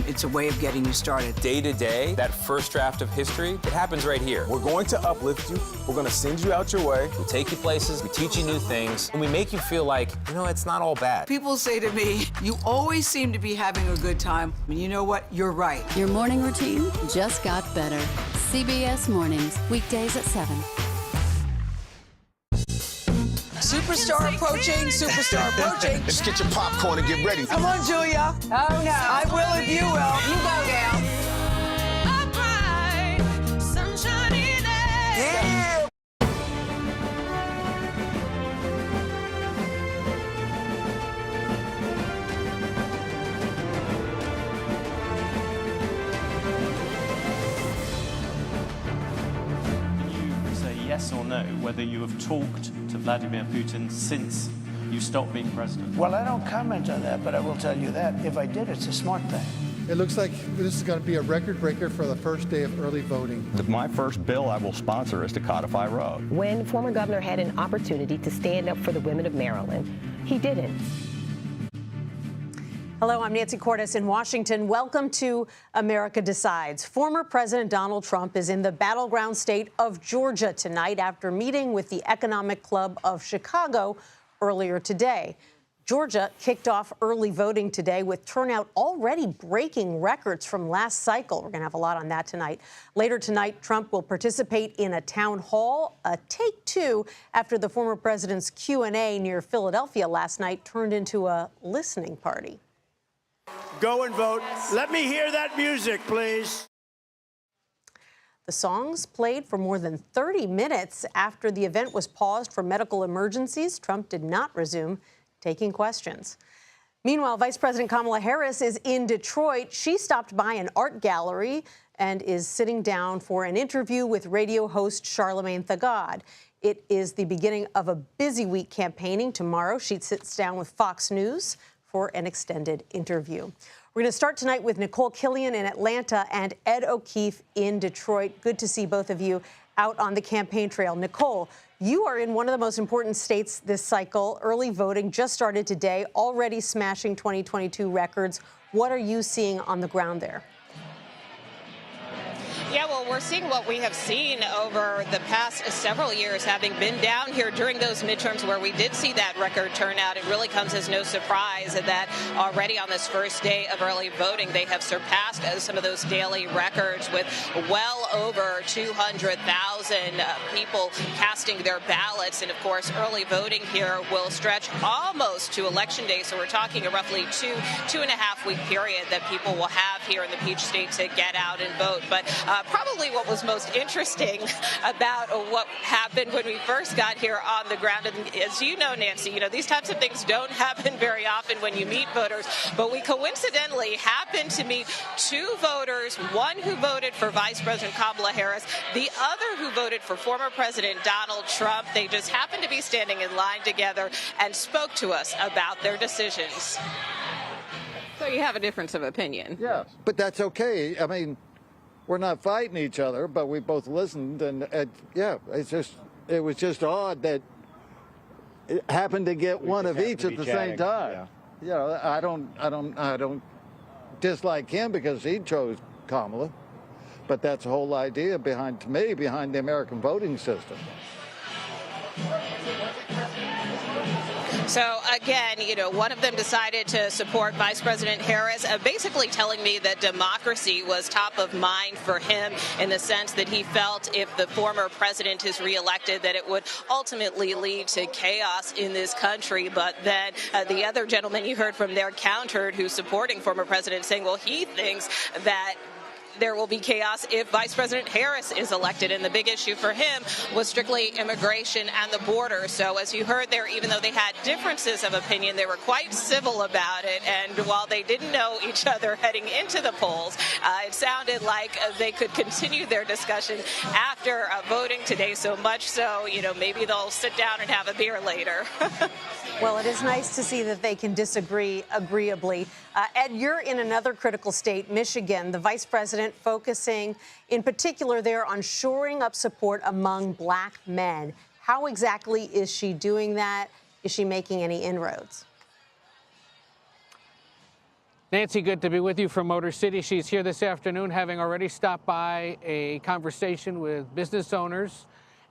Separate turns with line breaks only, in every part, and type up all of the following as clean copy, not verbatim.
It's a way of getting you started.
Day to day, that first draft of history, it happens right here.
We're going to uplift you. We're going to send you out your way.
We take you places, we teach you new things, and we make you feel like, you know, it's not all bad.
People say to me, you always seem to be having a good time. And you know what? You're right.
Your morning routine just got better. CBS Mornings, weekdays at 7.
Superstar approaching, superstar approaching.
Just get your popcorn and get ready.
Come on, Julia. Oh, no. I will if you will. You go down. Yeah.
Yes or no, whether you have talked to Vladimir Putin since you stopped being president?
Well, I don't comment on that, but I will tell you that if I did, it's a smart thing.
It looks like this is going to be a record breaker for the first day of early voting.
My first bill I will sponsor is to codify Roe.
When former governor had an opportunity to stand up for the women of Maryland, he didn't.
Hello, I'm Nancy Cordes in Washington. Welcome to America Decides. Former President Donald Trump is in the battleground state of Georgia tonight after meeting with the Economic Club of Chicago earlier today. Georgia kicked off early voting today with turnout already breaking records from last cycle. We're going to have a lot on that tonight. Later tonight, Trump will participate in a town hall, a take two, after the former president's Q&A near Philadelphia last night turned into a listening party.
Go and vote. Let me hear that music, please.
The songs played for more than 30 minutes after the event was paused for medical emergencies. Trump did not resume taking questions. Meanwhile, Vice President Kamala Harris is in Detroit. She stopped by an art gallery and is sitting down for an interview with radio host Charlamagne Tha God. It is the beginning of a busy week campaigning. Tomorrow, she sits down with Fox News for an extended interview. We're going to start tonight with Nicole Killian in Atlanta and Ed O'Keefe in Detroit. Good to see both of you out on the campaign trail. Nicole, you are in one of the most important states this cycle. Early voting just started today, already smashing 2022 records. What are you seeing on the ground there?
Yeah, well, we're seeing what we have seen over the past several years, having been down here during those midterms where we did see that record turnout. It really comes as no surprise that already on this first day of early voting, they have surpassed some of those daily records with well over 200,000 people casting their ballots. And of course, early voting here will stretch almost to Election Day. So we're talking a roughly two and a half week period that people will have here in the Peach State to get out and vote. But probably what was most interesting about what happened when we first got here on the ground, and as you know, Nancy, these types of things don't happen very often when you meet voters, but we coincidentally happened to meet two voters, one who voted for Vice President Kamala Harris, the other who voted for former President Donald Trump. They just happened to be standing in line together and spoke to us about their decisions. So you have a difference of opinion.
Yeah, but that's okay. I mean, we're not fighting each other, but we both listened, and yeah, it was just odd that it happened to get one of each at the same time. Yeah. I don't dislike him because he chose Kamala, but that's the whole idea behind the American voting system.
So again, one of them decided to support Vice President Harris, basically telling me that democracy was top of mind for him in the sense that he felt if the former president is reelected, that it would ultimately lead to chaos in this country. But then the other gentleman you heard from there countered, who's supporting former president, saying, well, he thinks that there will be chaos if Vice President Harris is elected. And the big issue for him was strictly immigration and the border. So as you heard there, even though they had differences of opinion, they were quite civil about it. And while they didn't know each other heading into the polls, it sounded like they could continue their discussion after voting today, so much so, maybe they'll sit down and have a beer later.
Well, it is nice to see that they can disagree agreeably. Ed, you're in another critical state, Michigan. The vice president focusing in particular there on shoring up support among black men. How exactly is she doing that? Is she making any inroads?
Nancy, good to be with you from Motor City. She's here this afternoon, having already stopped by a conversation with business owners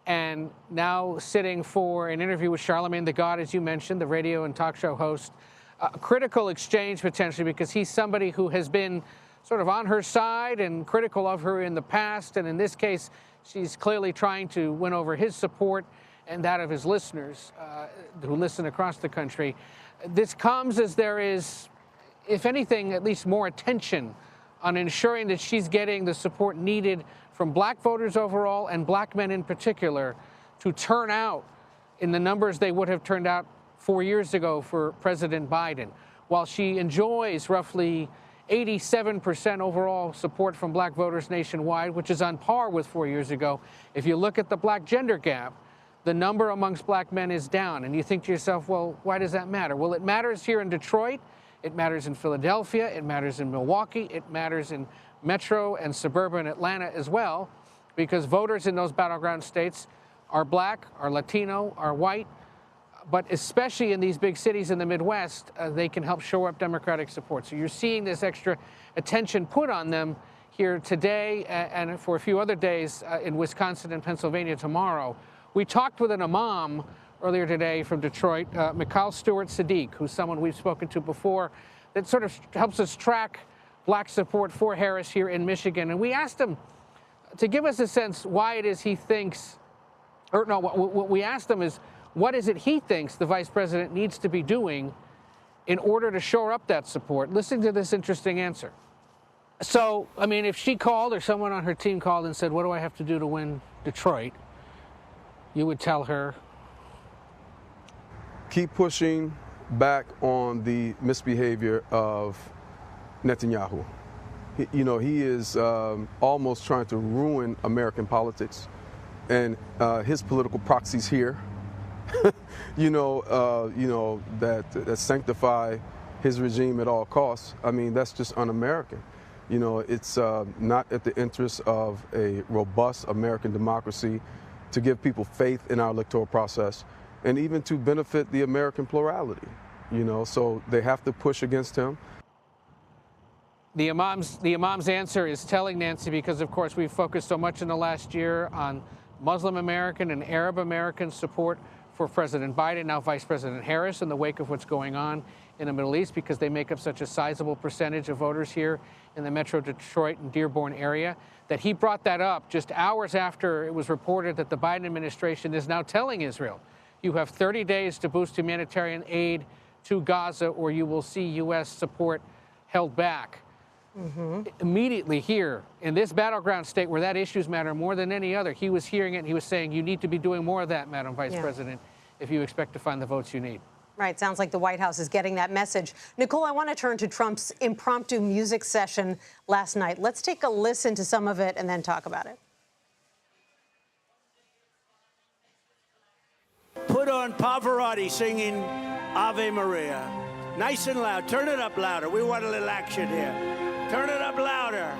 and now sitting for an interview with Charlemagne the God, as you mentioned, the radio and talk show host. A critical exchange, potentially, because he's somebody who has been sort of on her side and critical of her in the past. And in this case, she's clearly trying to win over his support and that of his listeners who listen across the country. This comes as there is, if anything, at least more attention on ensuring that she's getting the support needed from black voters overall and black men in particular to turn out in the numbers they would have turned out 4 years ago for President Biden. While she enjoys roughly 87% overall support from black voters nationwide, which is on par with 4 years ago, if you look at the black gender gap, the number amongst black men is down. And you think to yourself, well, why does that matter? Well, it matters here in Detroit. It matters in Philadelphia. It matters in Milwaukee. It matters in metro and suburban Atlanta as well, because voters in those battleground states are black, are Latino, are white. But especially in these big cities in the Midwest, they can help shore up Democratic support. So you're seeing this extra attention put on them here today and for a few other days in Wisconsin and Pennsylvania tomorrow. We talked with an imam earlier today from Detroit, Mikhail Stewart Sadiq, who's someone we've spoken to before, that sort of helps us track black support for Harris here in Michigan. And we asked him to give us a sense why it is he thinks, or no, what we asked him is, what is it he thinks the vice president needs to be doing in order to shore up that support? Listen to this interesting answer. So, I mean, if she called or someone on her team called and said, what do I have to do to win Detroit? You would tell her,
keep pushing back on the misbehavior of Netanyahu. He is almost trying to ruin American politics and his political proxies here. that sanctify his regime at all costs. I mean, that's just un-American. It's not at the interest of a robust American democracy to give people faith in our electoral process and even to benefit the American plurality. So they have to push against him.
The imam's answer is telling, Nancy, because of course we've focused so much in the last year on Muslim American and Arab American support for President Biden, now Vice President Harris, in the wake of what's going on in the Middle East, because they make up such a sizable percentage of voters here in the Metro Detroit and Dearborn area, that he brought that up just hours after it was reported that the Biden administration is now telling Israel, you have 30 days to boost humanitarian aid to Gaza or you will see U.S. support held back. Immediately here in this battleground state where that issues matter more than any other, he was hearing it and he was saying, you need to be doing more of that, Madam Vice President, if you expect to find the votes you need.
Right. Sounds like the White House is getting that message. Nicole, I want to turn to Trump's impromptu music session last night. Let's take a listen to some of it and then talk about it.
Put on Pavarotti singing Ave Maria. Nice and loud. Turn it up louder. We want a little action here. Turn it up louder.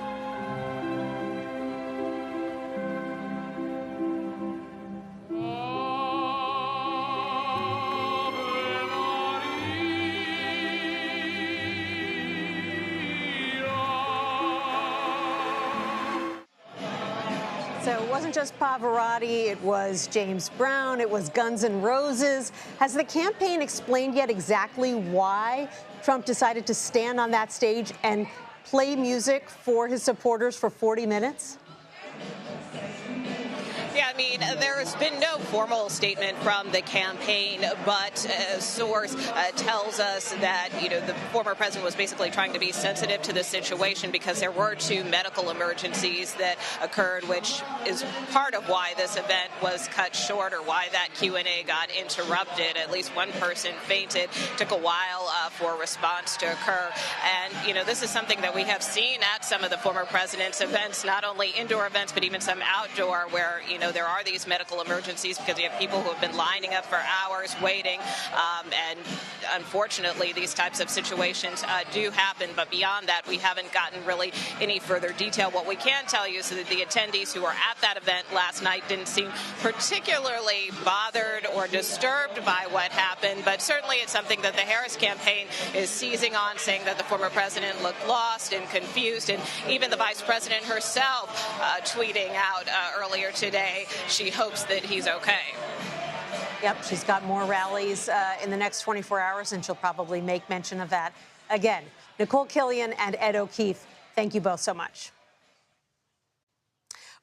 So it wasn't just Pavarotti, it was James Brown, it was Guns N' Roses. Has the campaign explained yet exactly why Trump decided to stand on that stage and play music for his supporters for 40 minutes?
Yeah, I mean, there has been no formal statement from the campaign, but a source tells us that, the former president was basically trying to be sensitive to the situation because there were 2 medical emergencies that occurred, which is part of why this event was cut short or why that Q&A got interrupted. At least one person fainted. Took a while for a response to occur. And, this is something that we have seen at some of the former president's events, not only indoor events, but even some outdoor where, there are these medical emergencies because you have people who have been lining up for hours waiting. And unfortunately, these types of situations do happen. But beyond that, we haven't gotten really any further detail. What we can tell you is that the attendees who were at that event last night didn't seem particularly bothered or disturbed by what happened. But certainly it's something that the Harris campaign is seizing on, saying that the former president looked lost and confused. And even the vice president herself tweeting out earlier today, she hopes that he's okay.
Yep, she's got more rallies in the next 24 hours, and she'll probably make mention of that again. Nicole Killian and Ed O'Keefe, thank you both so much.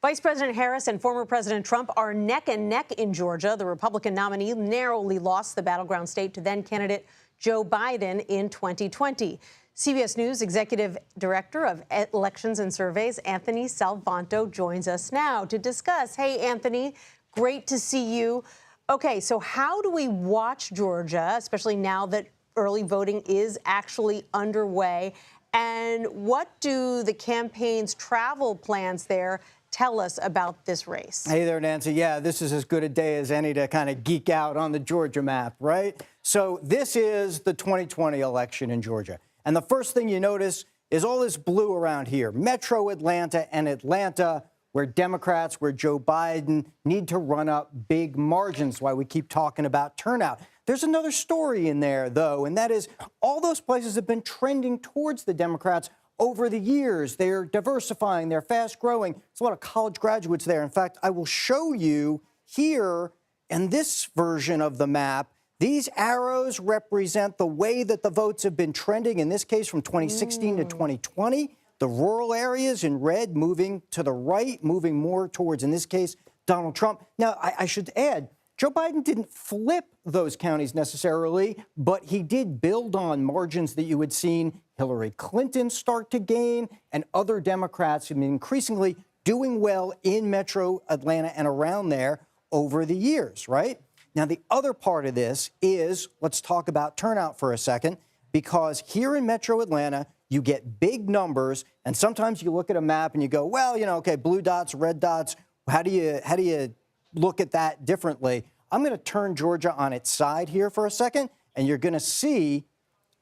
Vice President Harris and former President Trump are neck and neck in Georgia. The Republican nominee narrowly lost the battleground state to then-candidate Joe Biden in 2020. CBS News Executive Director of Elections and Surveys, Anthony Salvanto, joins us now to discuss. Hey, Anthony, great to see you. Okay, so how do we watch Georgia, especially now that early voting is actually underway? And what do the campaign's travel plans there tell us about this race?
Hey there, Nancy. Yeah, this is as good a day as any to kind of geek out on the Georgia map, right? So this is the 2020 election in Georgia. And the first thing you notice is all this blue around here, Metro Atlanta and Atlanta, where Democrats, where Joe Biden need to run up big margins, why we keep talking about turnout. There's another story in there, though, and that is all those places have been trending towards the Democrats over the years. They're diversifying, they're fast growing. There's a lot of college graduates there. In fact, I will show you here in this version of the map, these arrows represent the way that the votes have been trending, in this case from 2016 to 2020. The rural areas in red moving to the right, moving more towards, in this case, Donald Trump. Now, I should add, Joe Biden didn't flip those counties necessarily, but he did build on margins that you had seen Hillary Clinton start to gain, and other Democrats have been increasingly doing well in Metro Atlanta and around there over the years, right? Now, the other part of this is, let's talk about turnout for a second, because here in Metro Atlanta, you get big numbers, and sometimes you look at a map and you go, well, you know, okay, blue dots, red dots, how do you look at that differently? I'm going to turn Georgia on its side here for a second, and you're going to see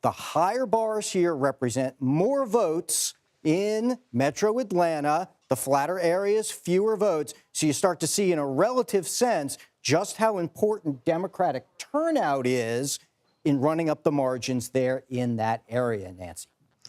the higher bars here represent more votes in Metro Atlanta, the flatter areas, fewer votes. So you start to see in a relative sense just how important Democratic turnout is in running up the margins there in that area, Nancy.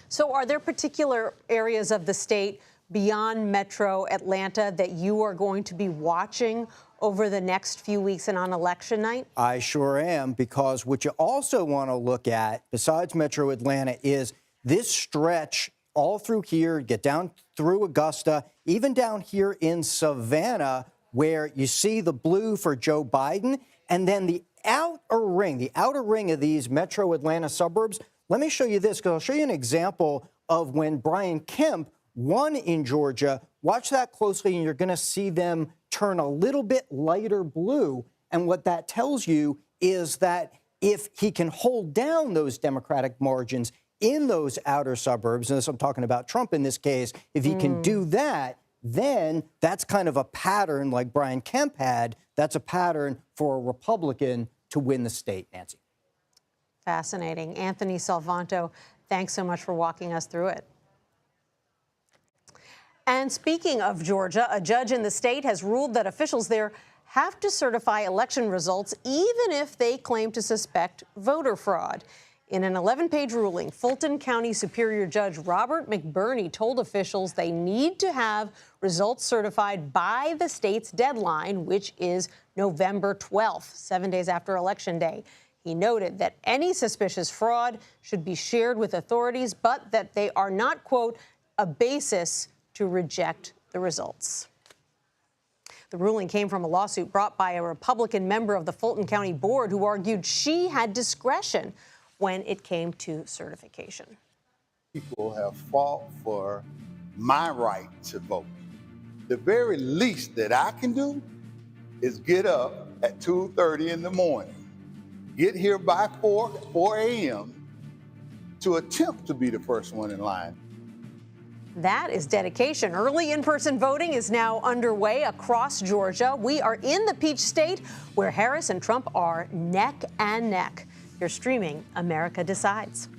So are there particular areas of the state beyond Metro Atlanta that you are going to be watching over the next few weeks and on election night?
I sure am, because what you also want to look at, besides Metro Atlanta, is this stretch all through here, get down through Augusta, even down here in Savannah, where you see the blue for Joe Biden, and then the outer ring of these Metro Atlanta suburbs. Let me show you this, because I'll show you an example of when Brian Kemp won in Georgia. Watch that closely, and you're going to see them turn a little bit lighter blue. And what that tells you is that if he can hold down those Democratic margins in those outer suburbs, and I'm talking about Trump in this case, if he can do that, then that's kind of a pattern like Brian Kemp had. That's a pattern for a Republican to win the state, Nancy.
Fascinating. Anthony Salvanto, thanks so much for walking us through it. And speaking of Georgia, a judge in the state has ruled that officials there have to certify election results even if they claim to suspect voter fraud. In an 11-page ruling, Fulton County Superior Judge Robert McBurney told officials they need to have results certified by the state's deadline, which is November 12th, 7 days after Election Day. He noted that any suspicious fraud should be shared with authorities, but that they are not, quote, a basis to reject the results. The ruling came from a lawsuit brought by a Republican member of the Fulton County Board who argued she had discretion when it came to certification.
People have fought for my right to vote. The very least that I can do is get up at 2:30 in the morning, get here by 4 a.m. to attempt to be the first one in line.
That is dedication. Early in-person voting is now underway across Georgia. We are in the Peach State, where Harris and Trump are neck and neck. You're streaming America Decides.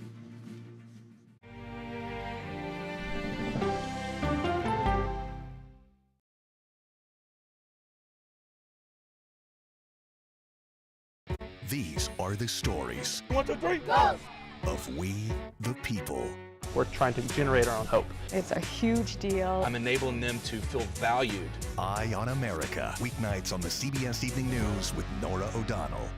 These are the stories
1, 2, 3, go!
of we, the people.
We're trying to generate our own hope.
It's a huge deal.
I'm enabling them to feel valued.
Eye on America, weeknights on the CBS Evening News with Norah O'Donnell.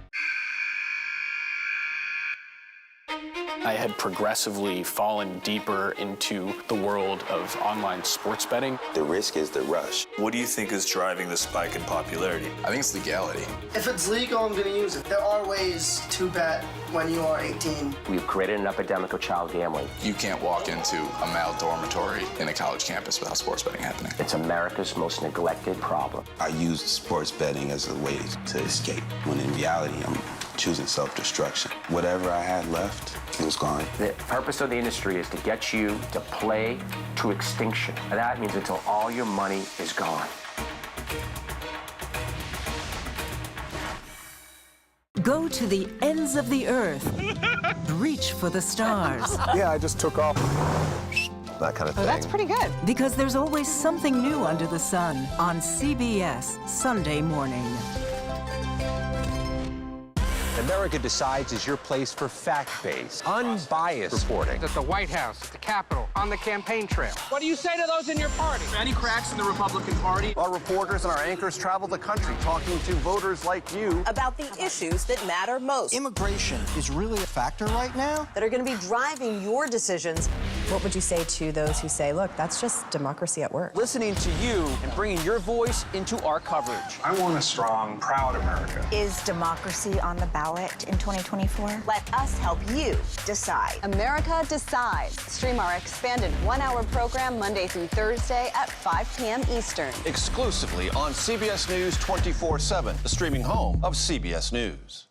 I had progressively fallen deeper into the world of online sports betting.
The risk is the rush.
What do you think is driving the spike in popularity?
I think it's legality.
If it's legal, I'm going to use it. There are ways to bet when you are 18.
We've created an epidemic of child gambling.
You can't walk into a male dormitory in a college campus without sports betting happening.
It's America's most neglected problem.
I used sports betting as a way to escape, when in reality, I'm choosing self-destruction. Whatever I had left, it was gone.
The purpose of the industry is to get you to play to extinction. And that means until all your money is gone.
Go to the ends of the earth. Reach for the stars.
Yeah, I just took off. That kind of thing.
Oh, that's pretty good. Because there's always something new under the sun on CBS Sunday morning.
America Decides is your place for fact-based, unbiased reporting.
At the White House, at the Capitol, on the campaign trail. What do you say to those in your party?
Any cracks in the Republican Party?
Our reporters and our anchors travel the country talking to voters like you
about the issues that matter most.
Immigration is really a factor right now
that are going to be driving your decisions.
What would you say to those who say, look, that's just democracy at work?
Listening to you and bringing your voice into our coverage.
I want a strong, proud America.
Is democracy on the ballot in 2024?
Let us help you decide.
America Decides. Stream our expanded one-hour program Monday through Thursday at 5 p.m. Eastern.
Exclusively on CBS News 24/7, the streaming home of CBS News.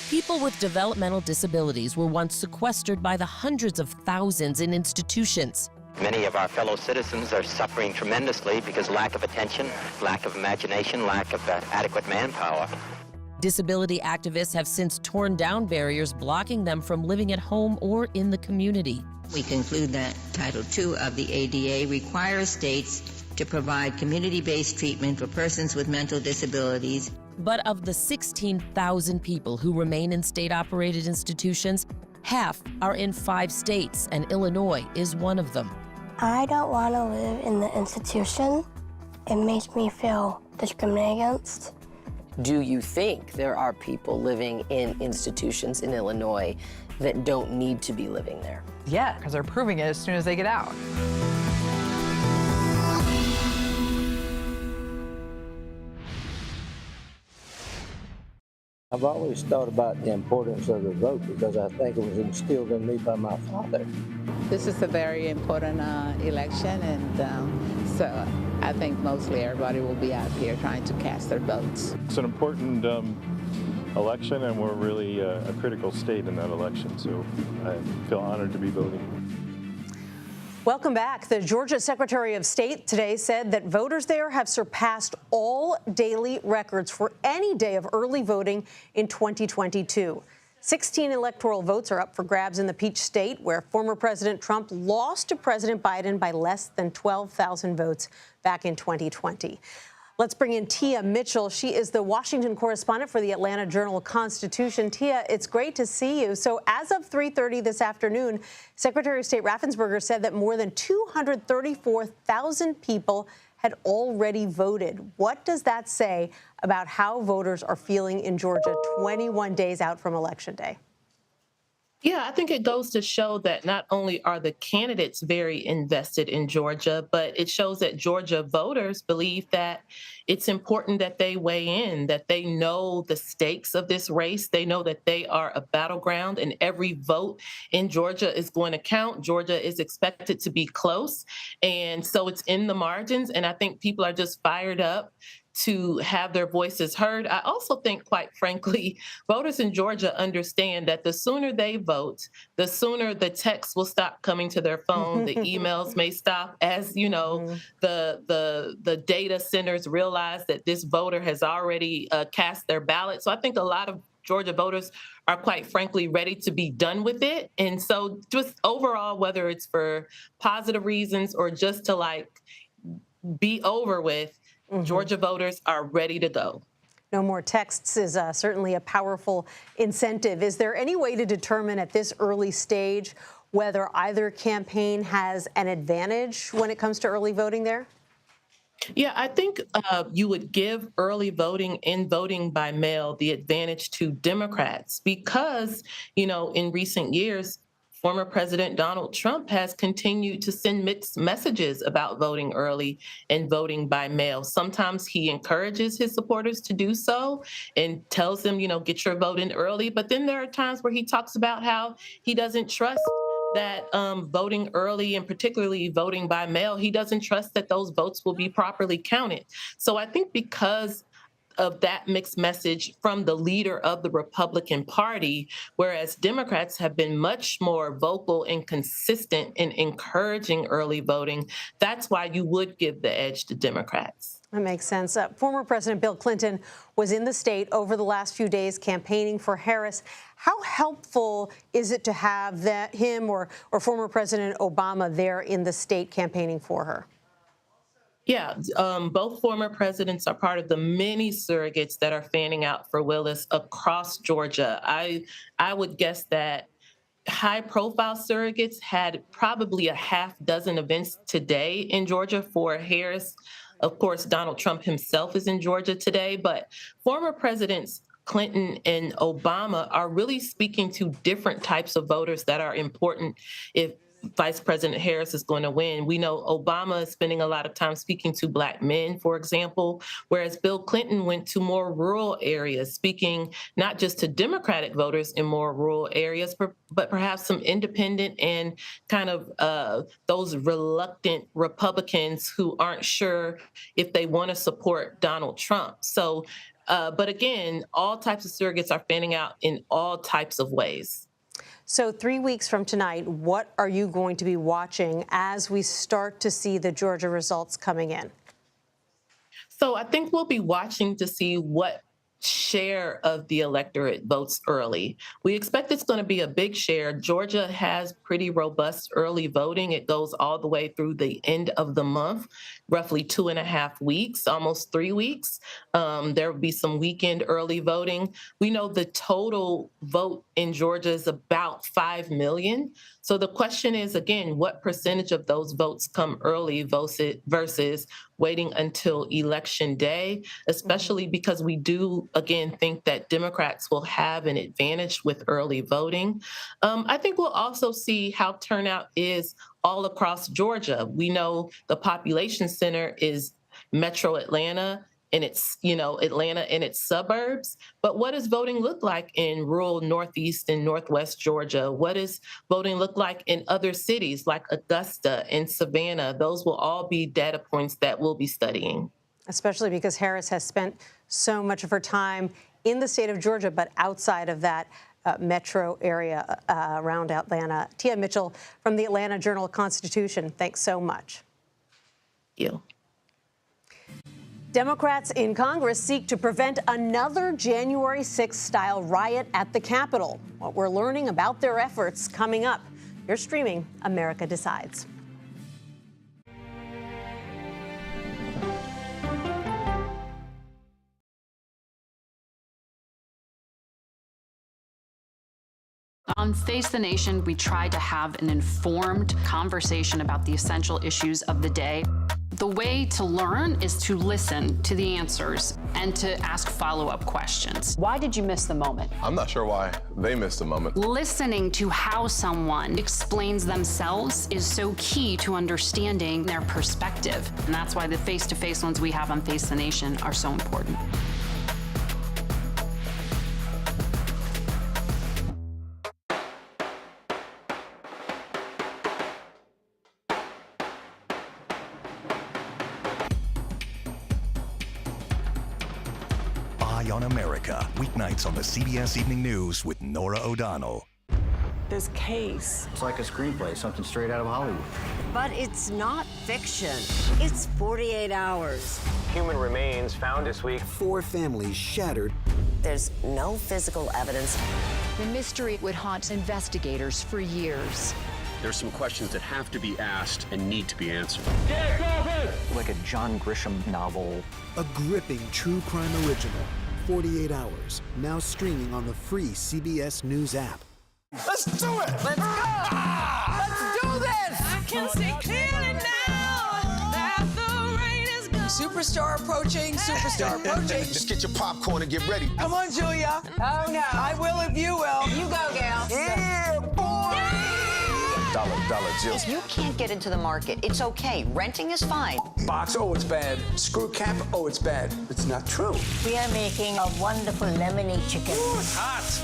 People with developmental disabilities were once sequestered by the hundreds of thousands in institutions.
Many of our fellow citizens are suffering tremendously because lack of attention, lack of imagination, lack of adequate manpower.
Disability activists have since torn down barriers blocking them from living at home or in the community.
We conclude that Title II of the ADA requires states to provide community-based treatment for persons with mental disabilities.
But of the 16,000 people who remain in state-operated institutions, half are in 5 states, and Illinois is one of them.
I don't want to live in the institution. It makes me feel discriminated against.
Do you think there are people living in institutions in Illinois that don't need to be living there?
Yeah, because they're proving it as soon as they get out.
I've always thought about the importance of the vote because I think it was instilled in me by my father.
This is a very important election, and so I think mostly everybody will be out here trying to cast their votes.
It's an important election, and we're really a critical state in that election, so I feel honored to be voting.
Welcome back. The Georgia Secretary of State today said that voters there have surpassed all daily records for any day of early voting in 2022. 16 electoral votes are up for grabs in the Peach State, where former President Trump lost to President Biden by less than 12,000 votes back in 2020. Let's bring in Tia Mitchell. She is the Washington correspondent for the Atlanta Journal-Constitution. Tia, it's great to see you. So as of 3:30 this afternoon, Secretary of State Raffensperger said that more than 234,000 people had already voted. What does that say about how voters are feeling in Georgia 21 days out from Election Day?
Yeah, I think it goes to show that not only are the candidates very invested in Georgia, but it shows that Georgia voters believe that it's important that they weigh in, that they know the stakes of this race. They know that they are a battleground, and every vote in Georgia is going to count. Georgia is expected to be close, and so it's in the margins. And I think people are just fired up to have their voices heard. I also think, quite frankly, voters in Georgia understand that the sooner they vote, the sooner the texts will stop coming to their phone, the emails may stop, as you know, the data centers realize that this voter has already cast their ballot. So I think a lot of Georgia voters are, quite frankly, ready to be done with it. And so just overall, whether it's for positive reasons or just to be over with, Georgia voters are ready to go.
No more texts is certainly a powerful incentive. Is there any way to determine at this early stage whether either campaign has an advantage when it comes to early voting there?
Yeah, I think you would give early voting and voting by mail the advantage to Democrats because, in recent years, former President Donald Trump has continued to send mixed messages about voting early and voting by mail. Sometimes he encourages his supporters to do so and tells them, get your vote in early. But then there are times where he talks about how he doesn't trust that voting early and particularly voting by mail, he doesn't trust that those votes will be properly counted. So I think because of that mixed message from the leader of the Republican Party, whereas Democrats have been much more vocal and consistent in encouraging early voting, that's why you would give the edge to Democrats.
That makes sense. Former President Bill Clinton was in the state over the last few days campaigning for Harris. How helpful is it to have him or former President Obama there in the state campaigning for her?
Yeah, both former presidents are part of the many surrogates that are fanning out for Willis across Georgia. I would guess that high-profile surrogates had probably a half dozen events today in Georgia for Harris. Of course, Donald Trump himself is in Georgia today, but former presidents Clinton and Obama are really speaking to different types of voters that are important if Vice President Harris is going to win. We know Obama is spending a lot of time speaking to Black men, for example, whereas Bill Clinton went to more rural areas, speaking not just to Democratic voters in more rural areas, but perhaps some independent and kind of those reluctant Republicans who aren't sure if they want to support Donald Trump. So, but again, all types of surrogates are fanning out in all types of ways.
So 3 weeks from tonight, what are you going to be watching as we start to see the Georgia results coming in?
So I think we'll be watching to see what share of the electorate votes early. We expect it's going to be a big share. Georgia has pretty robust early voting. It goes all the way through the end of the month, roughly 2.5 weeks, almost 3 weeks. There will be some weekend early voting. We know the total vote in Georgia is about 5 million. So the question is, again, what percentage of those votes come early versus waiting until election day, especially because we do, again, think that Democrats will have an advantage with early voting. I think we'll also see how turnout is all across Georgia. We know the population center is Metro Atlanta, and it's, Atlanta and its suburbs. But what does voting look like in rural Northeast and Northwest Georgia? What does voting look like in other cities like Augusta and Savannah? Those will all be data points that we'll be studying.
Especially because Harris has spent so much of her time in the state of Georgia, but outside of that metro area around Atlanta. Tia Mitchell from the Atlanta Journal-Constitution, thanks so much.
Thank you.
Democrats in Congress seek to prevent another January 6th-style riot at the Capitol. What we're learning about their efforts coming up. You're streaming America Decides.
On Face the Nation, we try to have an informed conversation about the essential issues of the day. The way to learn is to listen to the answers and to ask follow-up questions.
Why did you miss the moment?
I'm not sure why they missed the moment.
Listening to how someone explains themselves is so key to understanding their perspective. And that's why the face-to-face ones we have on Face the Nation are so important.
Eye on America, weeknights on the CBS Evening News with Norah O'Donnell.
This case.
It's like a screenplay, something straight out of Hollywood.
But it's not fiction. It's 48 hours.
Human remains found this week.
4 families shattered.
There's no physical evidence.
The mystery would haunt investigators for years.
There's some questions that have to be asked and need to be answered.
Like a John Grisham novel.
A gripping true crime original. 48 hours. Now streaming on the free CBS News app.
Let's do it!
Let's go!
Let's do this!
I can see clearly now that the rain is gone.
Superstar approaching, superstar approaching.
Just get your popcorn and get ready.
Come on, Julia.
Oh, no.
I will if you will.
You go, Gail.
Yeah, boy!
Dollar Jill.
If you can't get into the market, it's okay. Renting is fine.
Box, oh, it's bad. Screw cap, oh, it's bad. It's not true.
We are making a wonderful lemony chicken.
Ooh, it's hot.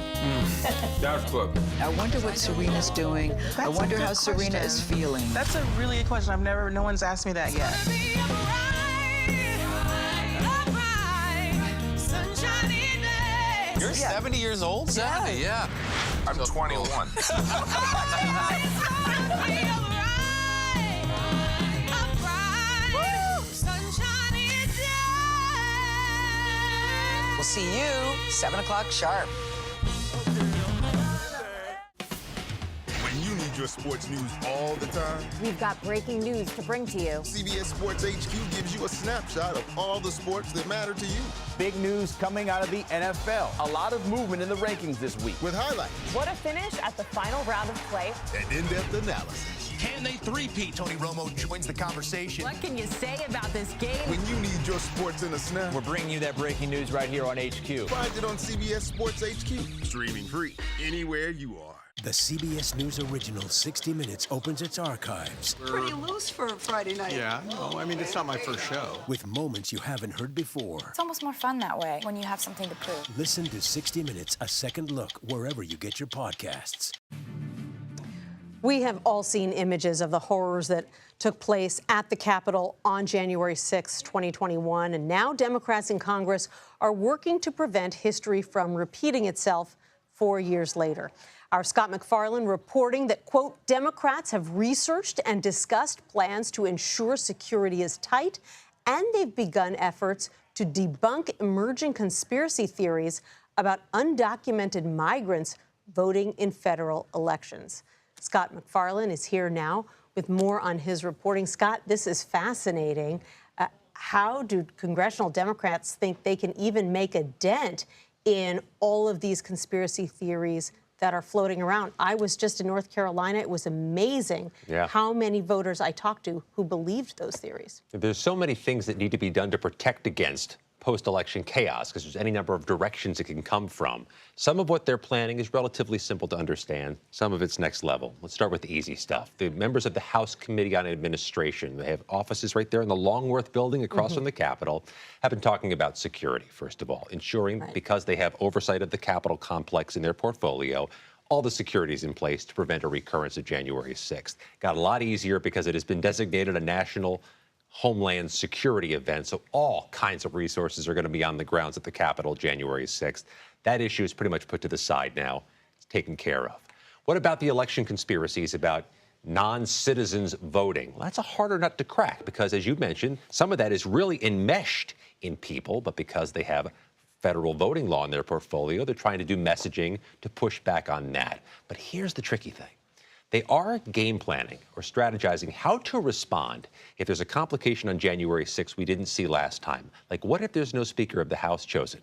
That's good.
I wonder what Serena's doing. I wonder how Serena is feeling.
That's a really good question. No one's asked me that yet.
You're 70 years old? 70, yeah. I'm 21.
We'll see you 7 o'clock sharp.
When you need your sports news all the time,
We've got breaking news to bring to you.
CBS Sports HQ gives you a snapshot of all the sports that matter to you.
Big news coming out of the NFL. A lot of movement in the rankings this week.
With highlights.
What a finish at the final round of play.
And in-depth analysis.
Can they three-peat? Tony Romo joins the conversation.
What can you say about this game?
When you need your sports in a snap,
We're bringing you that breaking news right here on HQ.
find it on CBS Sports HQ. Streaming free anywhere you are.
The CBS News original 60 Minutes opens its archives.
Pretty loose for a Friday night.
Yeah, no, I mean, it's not my first show.
With moments you haven't heard before.
It's almost more fun that way when you have something to prove.
Listen to 60 Minutes, a second look, wherever you get your podcasts.
We have all seen images of the horrors that took place at the Capitol on January 6, 2021, and now Democrats in Congress are working to prevent history from repeating itself 4 years later. Our Scott MacFarlane reporting that, quote, Democrats have researched and discussed plans to ensure security is tight, and they've begun efforts to debunk emerging conspiracy theories about undocumented migrants voting in federal elections. Scott MacFarlane is here now with more on his reporting. Scott, this is fascinating. How do congressional Democrats think they can even make a dent in all of these conspiracy theories that are floating around? I was just in North Carolina. It was amazing how many voters I talked to who believed those theories.
There's so many things that need to be done to protect against post-election chaos, because there's any number of directions it can come from. Some of what they're planning is relatively simple to understand. Some of it's next level. Let's start with the easy stuff. The members of the House Committee on Administration, they have offices right there in the Longworth building across from the Capitol, have been talking about security, first of all, ensuring, because they have oversight of the Capitol complex in their portfolio, all the security is in place to prevent a recurrence of January 6th. Got a lot easier because it has been designated a national Homeland Security event, so all kinds of resources are going to be on the grounds at the Capitol January 6th. That issue is pretty much put to the side now. It's taken care of. What about the election conspiracies about non-citizens voting? Well, that's a harder nut to crack because, as you mentioned, some of that is really enmeshed in people, but because they have federal voting law in their portfolio, they're trying to do messaging to push back on that. But here's the tricky thing. They are game planning or strategizing how to respond if there's a complication on January 6th we didn't see last time. Like, what if there's no Speaker of the House chosen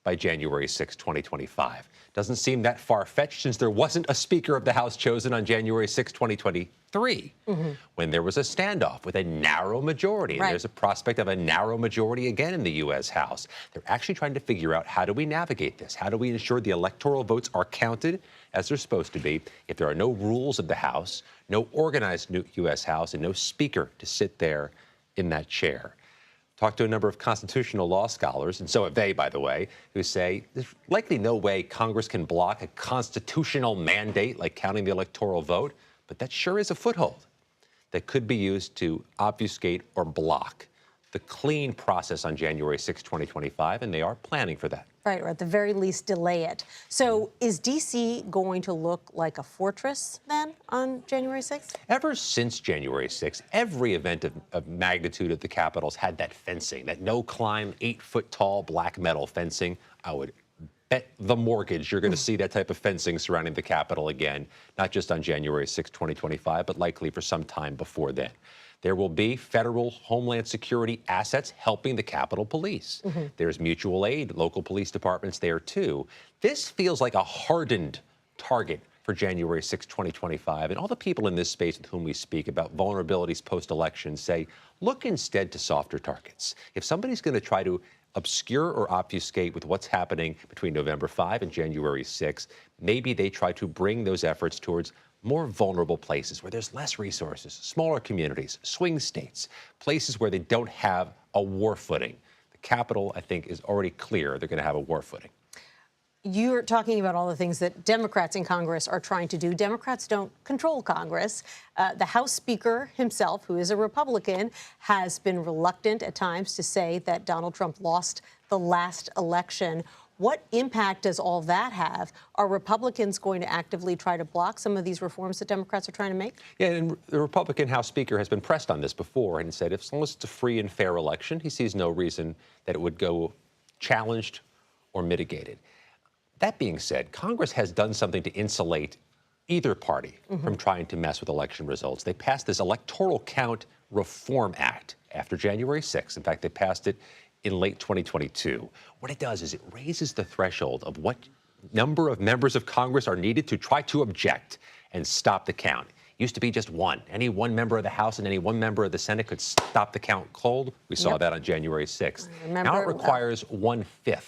by January 6, 2025? Doesn't seem that far-fetched since there wasn't a Speaker of the House chosen on January 6, 2023, when there was a standoff with a narrow majority. And there's a prospect of a narrow majority again in the U.S. House. They're actually trying to figure out, how do we navigate this? How do we ensure the electoral votes are counted as they're supposed to be if there are no rules of the House, no organized U.S. House, and no Speaker to sit there in that chair? Talked to a number of constitutional law scholars, and so have they, by the way, who say there's likely no way Congress can block a constitutional mandate like counting the electoral vote, but that sure is a foothold that could be used to obfuscate or block the clean process on January 6, 2025, and they are planning for that.
Right, or at the very least, delay it. So is D.C. going to look like a fortress then on January 6th?
Ever since January 6th, every event of magnitude at the Capitol's had that fencing, that no-climb, 8-foot-tall black metal fencing. I would bet the mortgage you're going to see that type of fencing surrounding the Capitol again, not just on January 6, 2025, but likely for some time before then. There will be federal Homeland Security assets helping the Capitol Police. There's mutual aid, local police departments there too. This feels like a hardened target for January 6, 2025. And all the people in this space with whom we speak about vulnerabilities post-election say, look instead to softer targets. If somebody's going to try to obscure or obfuscate with what's happening between November 5 and January 6, maybe they try to bring those efforts towards more vulnerable places where there's less resources, smaller communities, swing states, places where they don't have a war footing. The Capitol, I think, is already clear they're going to have a war footing.
You're talking about all the things that Democrats in Congress are trying to do. Democrats don't control Congress. The House Speaker himself, who is a Republican, has been reluctant at times to say that Donald Trump lost the last election. What impact does all that have? Are Republicans going to actively try to block some of these reforms that Democrats are trying to make?
Yeah, and the Republican House Speaker has been pressed on this before and said as long as it's a free and fair election, he sees no reason that it would go challenged or mitigated. That being said, Congress has done something to insulate either party from trying to mess with election results. They passed this Electoral Count Reform Act after January 6th. In fact, they passed it in late 2022. What it does is it raises the threshold of what number of members of Congress are needed to try to object and stop the count. Used to be just one. Any one member of the House and any one member of the Senate could stop the count cold. We saw that on January 6th. Now it requires 1/5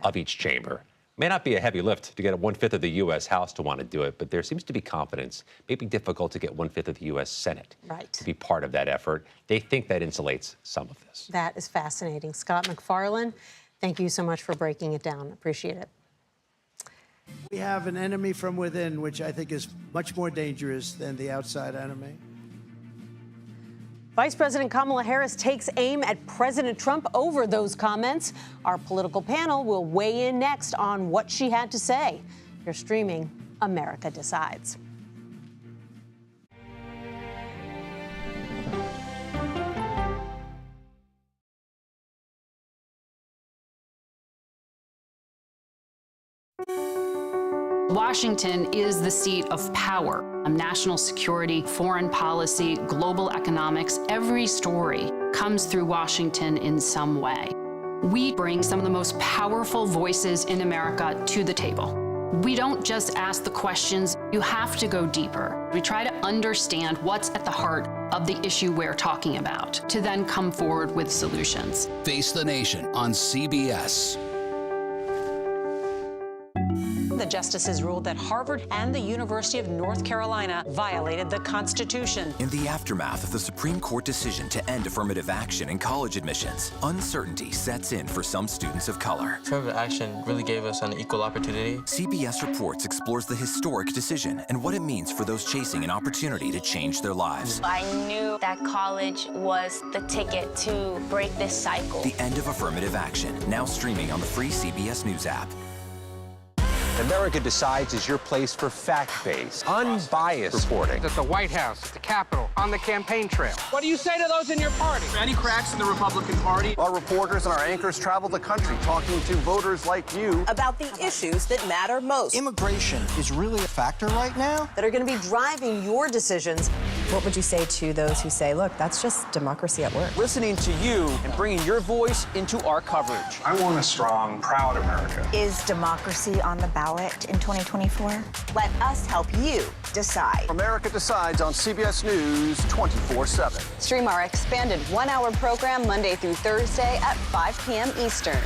of each chamber. May not be a heavy lift to get 1/5 of the U.S. House to want to do it, but there seems to be confidence. It may be difficult to get 1/5 of the U.S. Senate to be part of that effort. They think that insulates some of this.
That is fascinating. Scott McFarlane, thank you so much for breaking it down. Appreciate it.
We have an enemy from within, which I think is much more dangerous than the outside enemy.
Vice President Kamala Harris takes aim at President Trump over those comments. Our political panel will weigh in next on what she had to say. You're streaming America Decides.
Washington is the seat of power. National security, foreign policy, global economics, every story comes through Washington in some way. We bring some of the most powerful voices in America to the table. We don't just ask the questions, you have to go deeper. We try to understand what's at the heart of the issue we're talking about, to then come forward with solutions.
Face the Nation on CBS.
The justices ruled that Harvard and the University of North Carolina violated the Constitution.
In the aftermath of the Supreme Court decision to end affirmative action in college admissions, uncertainty sets in for some students of color.
Affirmative action really gave us an equal opportunity.
CBS Reports explores the historic decision and what it means for those chasing an opportunity to change their lives.
I knew that college was the ticket to break this cycle.
The end of affirmative action, now streaming on the free CBS News app.
America Decides is your place for fact-based, unbiased reporting.
At the White House, at the Capitol, on the campaign trail.
What do you say to those in your party?
Any cracks in the Republican Party?
Our reporters and our anchors travel the country talking to voters like you
about the issues that matter most.
Immigration is really a factor right now
that are going to be driving your decisions.
What would you say to those who say, look, that's just democracy at work?
Listening to you and bringing your voice into our coverage.
I want a strong, proud America.
Is democracy on the ballot in 2024?
Let us help you decide.
America Decides on CBS News 24/7.
Stream our expanded one-hour program Monday through Thursday at 5 p.m. Eastern.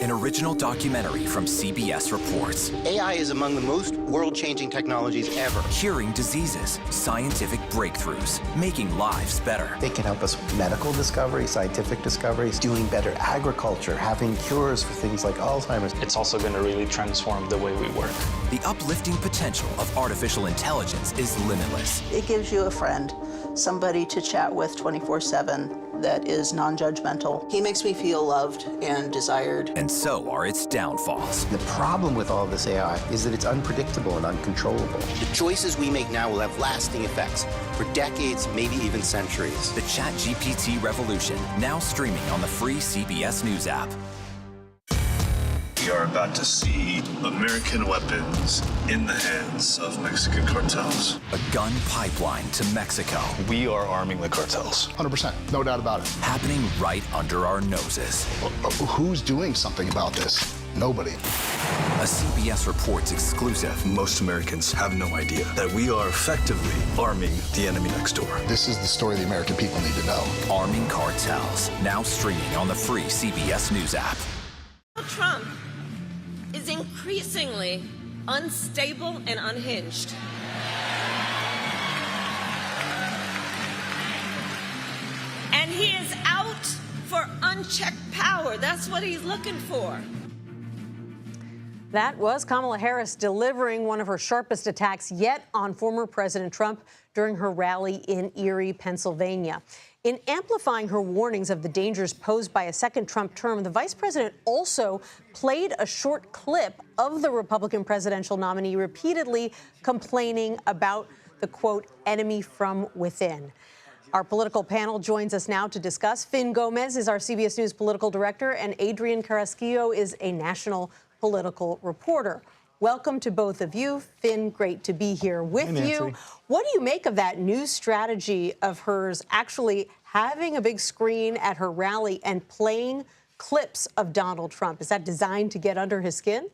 An original documentary from CBS Reports.
AI is among the most world-changing technologies ever.
Curing diseases, scientific breakthroughs, making lives better.
They can help us with medical discoveries, scientific discoveries, doing better agriculture, having cures for things like Alzheimer's.
It's also going to really transform the way we work.
The uplifting potential of artificial intelligence is limitless.
It gives you a friend,
somebody to chat with 24/7 that is non-judgmental. He makes me feel loved and desired.
And so are its downfalls.
The problem with all this AI is that it's unpredictable and uncontrollable.
The choices we make now will have lasting effects for decades, maybe even centuries.
The ChatGPT revolution, now streaming on the free CBS News app.
We are about to see American weapons in the hands of Mexican cartels.
A gun pipeline to Mexico.
We are arming the cartels.
100%, no doubt about it.
Happening right under our noses.
Who's doing something about this? Nobody.
A CBS Reports exclusive.
Most Americans have no idea that we are effectively arming the enemy next door.
This is the story the American people need to know.
Arming cartels, now streaming on the free CBS News app.
Trump is increasingly unstable and unhinged. And he is out for unchecked power. That's what he's looking for.
That was Kamala Harris delivering one of her sharpest attacks yet on former President Trump during her rally in Erie, Pennsylvania. In amplifying her warnings of the dangers posed by a second Trump term, the vice president also played a short clip of the Republican presidential nominee repeatedly complaining about the, quote, enemy from within. Our political panel joins us now to discuss. Finn Gomez is our CBS News political director, and Adrian Carrasquillo is a national political reporter. Welcome to both of you. Finn, great to be here with you. What do you make of that new strategy of hers actually having a big screen at her rally and playing clips of Donald Trump? Is that designed to get under his skin?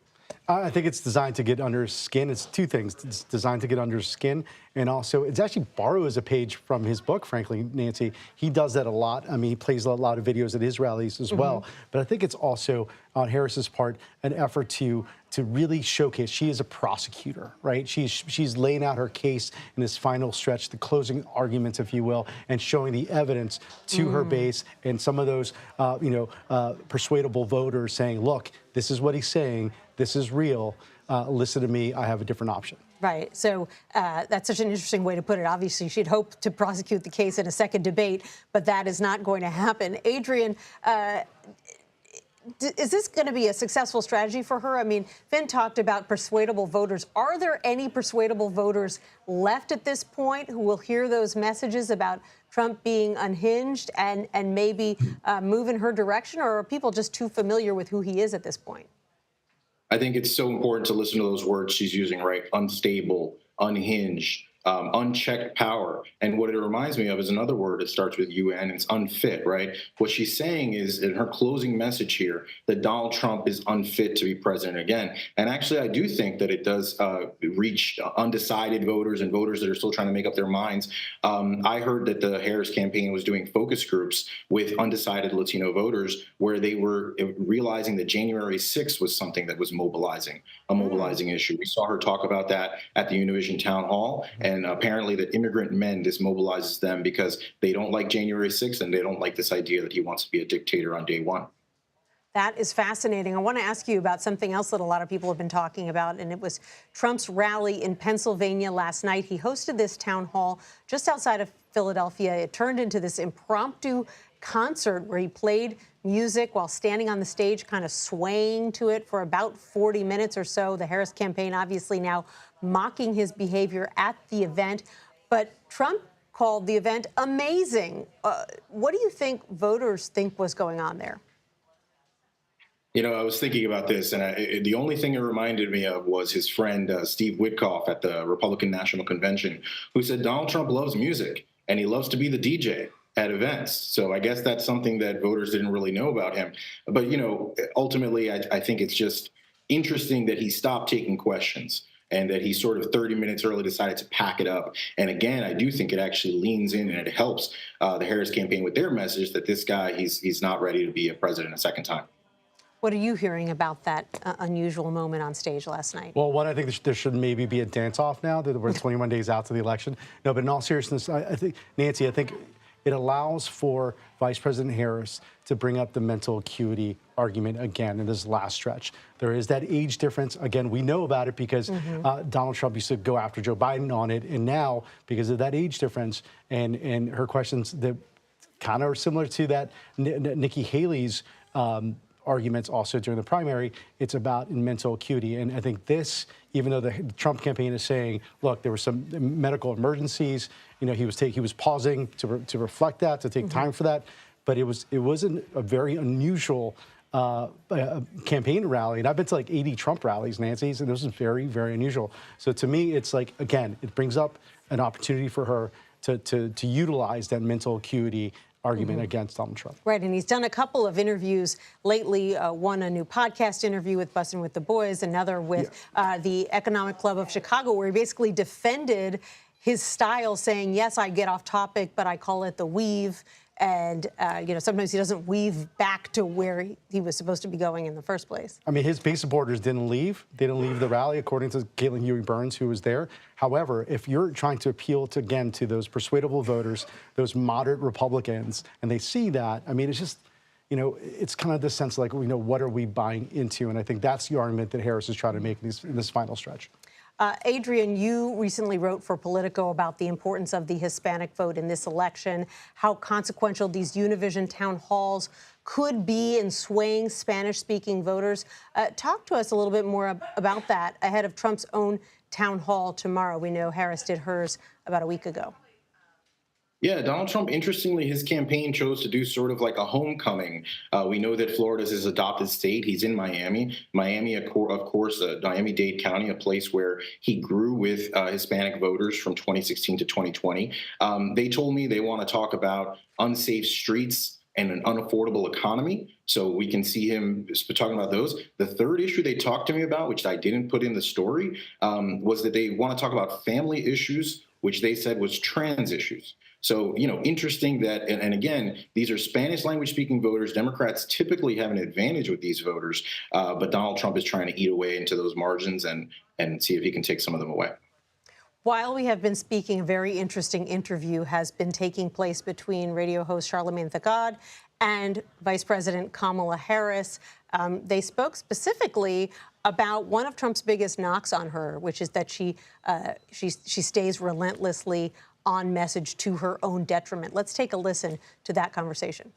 I think it's designed to get under his skin. It's two things. It's designed to get under his skin, and also it's actually borrows a page from his book, frankly, Nancy. He does that a lot. I mean, he plays a lot of videos at his rallies as well. But I think it's also, on Harris's part, an effort to really showcase she is a prosecutor, right? She's laying out her case in this final stretch, the closing arguments, if you will, and showing the evidence to her base and some of those, persuadable voters saying, look, this is what he's saying. This is real. Listen to me. I have a different option.
Right. So that's such an interesting way to put it. Obviously, she'd hope to prosecute the case in a second debate, but that is not going to happen. Adrian, is this going to be a successful strategy for her? I mean, Finn talked about persuadable voters. Are there any persuadable voters left at this point who will hear those messages about Trump being unhinged and maybe move in her direction, or are people just too familiar with who he is at this point?
I think it's so important to listen to those words she's using, right? Unstable, unhinged, unchecked power. And what it reminds me of is another word that starts with UN. It's unfit, right? What she's saying is in her closing message here that Donald Trump is unfit to be president again. And actually, I do think that it does reach undecided voters and voters that are still trying to make up their minds. I heard that the Harris campaign was doing focus groups with undecided Latino voters where they were realizing that January 6th was something that was mobilizing, a mobilizing issue. We saw her talk about that at the Univision town hall. And apparently that immigrant men, this mobilizes them because they don't like January 6th and they don't like this idea that he wants to be a dictator on day one.
That is fascinating. I want to ask you about something else that a lot of people have been talking about, and it was Trump's rally in Pennsylvania last night. He hosted this town hall just outside of Philadelphia. It turned into this impromptu concert where he played music while standing on the stage, kind of swaying to it for about 40 minutes or so. The Harris campaign obviously now mocking his behavior at the event. But Trump called the event amazing. What do you think voters think was going on there?
You know, I was thinking about this, and the only thing it reminded me of was his friend Steve Witkoff at the Republican National Convention, who said Donald Trump loves music, and he loves to be the DJ at events. So I guess that's something that voters didn't really know about him. But, you know, ultimately, I think it's just interesting that he stopped taking questions and that he sort of 30 minutes early decided to pack it up. And again, I do think it actually leans in and it helps the Harris campaign with their message that this guy, he's not ready to be a president a second time.
What are you hearing about that unusual moment on stage last night?
Well, one, I think there should maybe be a dance-off now that we're 21 days out to the election. No, but in all seriousness, I think, Nancy, I think it allows for Vice President Harris to bring up the mental acuity argument again in this last stretch. There is that age difference. Again, we know about it because Donald Trump used to go after Joe Biden on it. And now, because of that age difference and her questions that kind of are similar to that Nikki Haley's arguments also during the primary, it's about mental acuity. And I think this, even though the Trump campaign is saying, look, there were some medical emergencies, you know, he was pausing to reflect that, to take time for that. But it wasn't a very unusual campaign rally. And I've been to like 80 Trump rallies, Nancy, and this is very, very unusual. So to me, it's like, again, it brings up an opportunity for her to utilize that mental acuity argument against Donald Trump.
Right, and he's done a couple of interviews lately, one a new podcast interview with Bussin' with the Boys, another with the Economic Club of Chicago, where he basically defended his style, saying, yes, I get off topic, but I call it the weave. And, you know, sometimes he doesn't weave back to where he was supposed to be going in the first place.
I mean, his base supporters didn't leave. They didn't leave the rally, according to Caitlin Huey-Burns, who was there. However, if you're trying to appeal to, again, to those persuadable voters, those moderate Republicans, and they see that, I mean, it's just, you know, it's kind of this sense like, you know, what are we buying into? And I think that's the argument that Harris is trying to make in this final stretch.
Adrian, you recently wrote for Politico about the importance of the Hispanic vote in this election, how consequential these Univision town halls could be in swaying Spanish-speaking voters. Talk to us a little bit more about that ahead of Trump's own town hall tomorrow. We know Harris did hers about a week ago.
Yeah, Donald Trump, interestingly, his campaign chose to do sort of like a homecoming. We know that Florida is his adopted state. He's in Miami. Miami, of course, Miami-Dade County, a place where he grew with Hispanic voters from 2016 to 2020. They told me they want to talk about unsafe streets and an unaffordable economy. So we can see him talking about those. The third issue they talked to me about, which I didn't put in the story, was that they want to talk about family issues, which they said was trans issues. So, you know, interesting that, and again, these are Spanish language speaking voters. Democrats typically have an advantage with these voters, but Donald Trump is trying to eat away into those margins and see if he can take some of them away.
While we have been speaking, a very interesting interview has been taking place between radio host Charlamagne Tha God and Vice President Kamala Harris. They spoke specifically about one of Trump's biggest knocks on her, which is that she stays relentlessly on message to her own detriment. Let's take a listen to that conversation.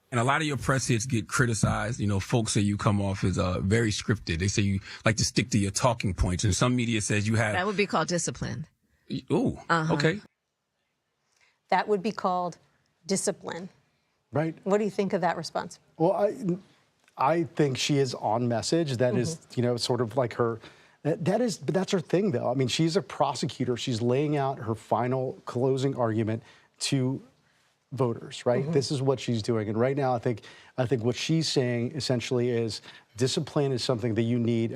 And a lot of your press hits get criticized. You know, folks say you come off as very scripted. They say you like to stick to your talking points. And some media says you have...
That would be called discipline.
Ooh, okay.
That would be called discipline.
Right.
What do you think of that response?
Well, I think she is on message. That is, you know, sort of like her... But that's her thing, though. I mean, she's a prosecutor. She's laying out her final closing argument to voters, right? This is what she's doing. And right now, I think what she's saying essentially is discipline is something that you need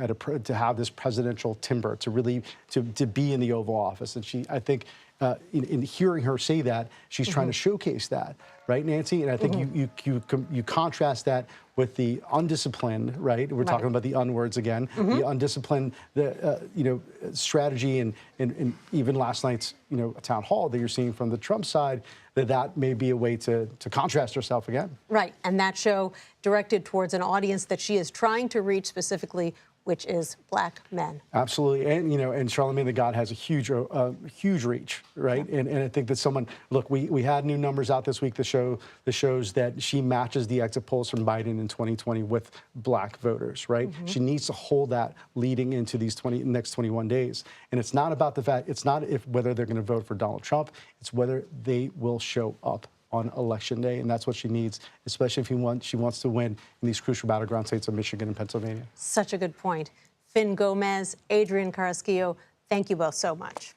to have this presidential timber to really to be in the Oval Office. And I think in hearing her say that, she's trying to showcase that, right, Nancy? And I think you contrast that with the undisciplined, right? We're talking about the unwords again, the undisciplined, strategy and even last night's, town hall that you're seeing from the Trump side, that may be a way to contrast herself again.
Right, and that show directed towards an audience that she is trying to reach specifically, which is Black men.
Absolutely, and and Charlamagne Tha God has a huge reach, right? Yeah. And I think that look, we had new numbers out this week that shows that she matches the exit polls from Biden in 2020 with Black voters, right? She needs to hold that leading into these next 21 days, and it's not about the fact, it's not whether they're going to vote for Donald Trump, it's whether they will show up on Election Day, and that's what she needs, especially if she wants to win in these crucial battleground states of Michigan and Pennsylvania.
Such a good point. Finn Gomez, Adrian Carrasquillo, thank you both so much.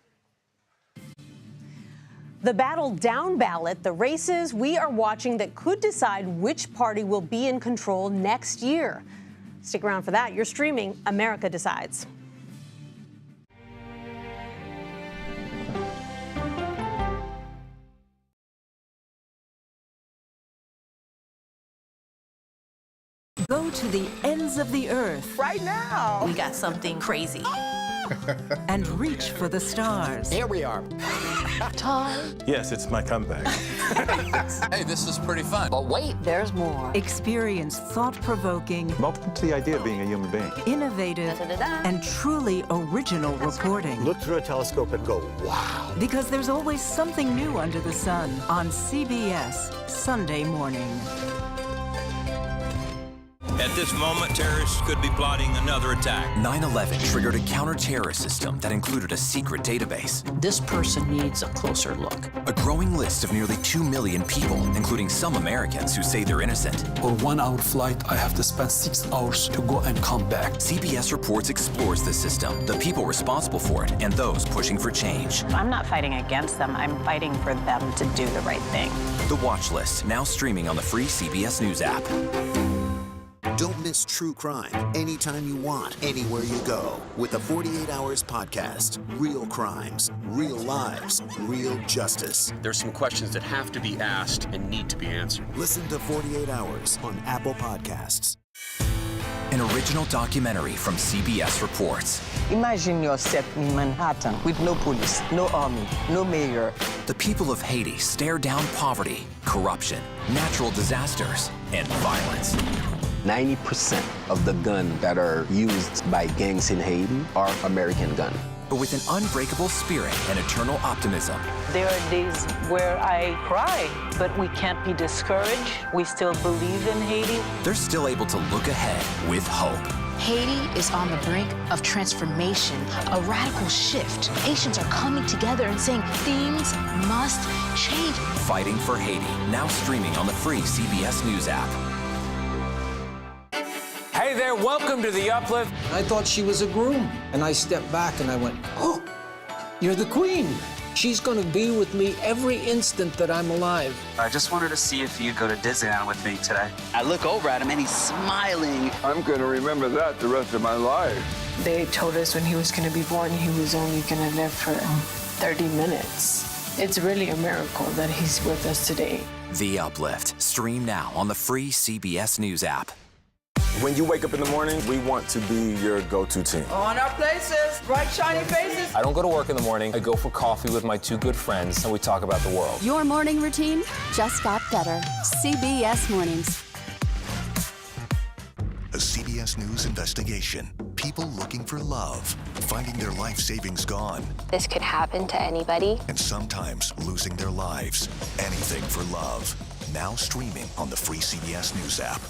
The battle down ballot, the races we are watching that could decide which party will be in control next year. Stick around for that. You're streaming America Decides.
Go to the ends of the earth.
Right now.
We got something crazy.
and reach for the stars.
Here we are. Time.
Yes, it's my comeback.
Hey, this is pretty fun. But wait, there's more.
Experience thought-provoking,
Welcome to the idea of being a human being.
innovative, and truly original reporting.
Look through a telescope and go, wow.
Because there's always something new under the sun on CBS Sunday morning.
At this moment, terrorists could be plotting another attack.
9/11 triggered a counter-terrorist system that included a secret database.
This person needs a closer look.
A growing list of nearly 2 million people, including some Americans who say they're innocent.
For 1 hour flight, I have to spend 6 hours to go and come back.
CBS Reports explores the system, the people responsible for it, and those pushing for change.
I'm not fighting against them. I'm fighting for them to do the right thing.
The Watchlist, now streaming on the free CBS News app.
Don't miss true crime anytime you want, anywhere you go. With the 48 Hours podcast. Real crimes, real lives, real justice.
There's some questions that have to be asked and need to be answered.
Listen to 48 Hours on Apple Podcasts.
An original documentary from CBS Reports.
Imagine yourself in Manhattan with no police, no army, no mayor.
The people of Haiti stare down poverty, corruption, natural disasters, and violence.
90% of the guns that are used by gangs in Haiti are American guns.
But with an unbreakable spirit and eternal optimism.
There are days where I cry, but we can't be discouraged. We still believe in Haiti.
They're still able to look ahead with hope.
Haiti is on the brink of transformation, a radical shift. Haitians are coming together and saying things must change.
Fighting for Haiti, now streaming on the free CBS News app.
Hey there, welcome to The Uplift.
I thought she was a groom, and I stepped back and I went, oh, you're the queen. She's gonna be with me every instant that I'm alive.
I just wanted to see if you'd go to Disneyland with me today.
I look over at him and he's smiling.
I'm gonna remember that the rest of my life.
They told us when he was gonna be born, he was only gonna live for 30 minutes. It's really a miracle that he's with us today.
The Uplift, stream now on the free CBS News app.
When you wake up in the morning, we want to be your go-to team.
On our places, bright, shiny faces.
I don't go to work in the morning. I go for coffee with my 2 good friends, and we talk about the world.
Your morning routine just got better. CBS Mornings.
A CBS News investigation. People looking for love, finding their life savings gone.
This could happen to anybody.
And sometimes losing their lives. Anything for love. Now streaming on the free CBS News app.